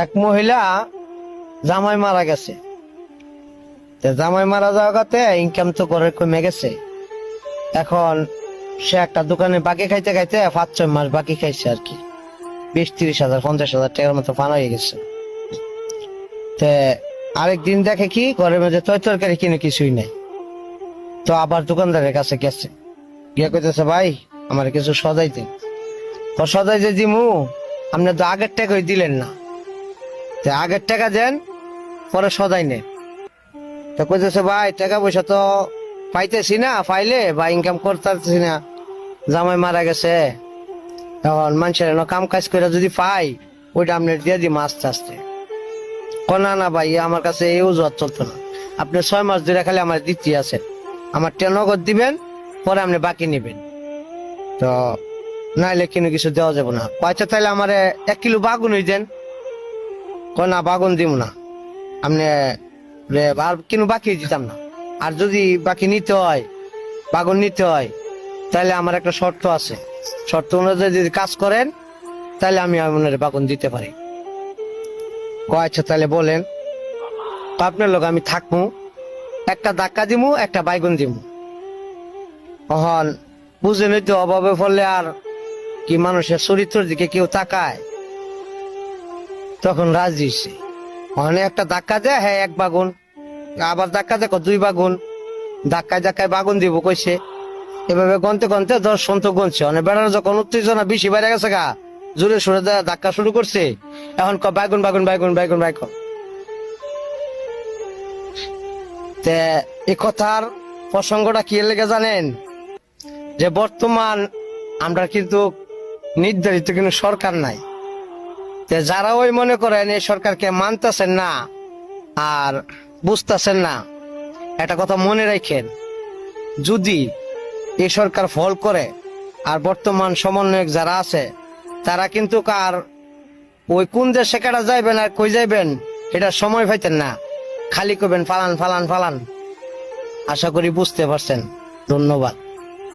এক মহিলা জামাই মারা গেছে। জামাই মারা যাওয়াতে ইনকাম তো করে কমে গেছে। এখন সে একটা দোকানে বাকি খাইতে খাইতে 5-6 মাস বাকি খাইছে আর কি, 20-30 হাজার 50 হাজার টাকার মতো ফান হয়ে গেছে। আরেকদিন দেখে কি ঘরের মধ্যে তরকারি কিনে কিছুই নাই। তো আবার দোকানদারের কাছে গেছে, গিয়ে কইতেছে ভাই আমার কিছু সদাই দিন। সদাই যে দিমু, আপনি তো আগের টাকাই দিলেন না, আগের টাকা দেন পরে সদাই নেন। তো কইতেছে ভাই টাকা পয়সা তো পাইতেছি না, পাইলে বা ইনকাম করতেছি না, জামাই মারা গেছে, এখন মানুষের কাম কাজ করে যদি পাই ওইটা আপনি দিয়ে দিই আস্তে আস্তে। না না ভাই আমার কাছে এই অজুহাত চলতো না, আপনি 6 মাস ধরে খালি আমার দিতে আছেন, আমার নগদ দিবেন পরে আপনি বাকি নেবেন, তো নাইলে কিনে কিছু দেওয়া যাবে না। আচ্ছা তাইলে আমার 1 কিলো বাগুন দেন। না বাগুন দিব না, আপনি আর কিনো বাকি দিতাম না। আর যদি বাকি নিতে হয়, বাগুন নিতে হয়, তাহলে আমার একটা শর্ত আছে, শর্ত অনুযায়ী যদি কাজ করেন তাহলে আমি আপনার বাগুন দিতে পারি। আচ্ছা তাহলে বলেন। আপনার লোক আমি থাকবো, একটা ধাক্কা দিমু, একটা বাইগুন দিমু। তখন বুঝেন তো অভাবে ফলে আর কি মানুষের চরিত্রের দিকে কেউ তাকায়, তখন রাজি সে ওখানে একটা ধাক্কা দেয়, হ্যাঁ 1 বাগুন, আবার ধাক্কা দেখো 2 বাগুন, ধাক্কায় ধাক্কায় বাগুন দিব কইছে। এভাবে গনতে গনতে 10 তো গনছে। অনেক বেড়ার যখন উত্তেজনা বেশি বেড়ে গেছে গা, জোরে সোরে ধাক্কা শুরু করছে, এখন বাগুন বাগুন বাগুন বাগুন বাগুন। এই কথার প্রসঙ্গটা কি লেগে জানেন, যে বর্তমান আমরা কিন্তু নির্ধারিত কিন্তু সরকার নাই। যারা ওই মনে করেন এই সরকারকে মানতেছেন না আর বুঝতেছেন না, একটা কথা মনে রাখেন, যদি এই সরকার ফল করে আর বর্তমান সমন্বয়ক যারা আছে তারা কিন্তু কার ওই কোন দেশে কাটা যাইবেন আর কই যাইবেন এটা সময় পাইতেন না, খালি করবেন ফালান ফালান ফালান। আশা করি বুঝতে পারছেন। ধন্যবাদ।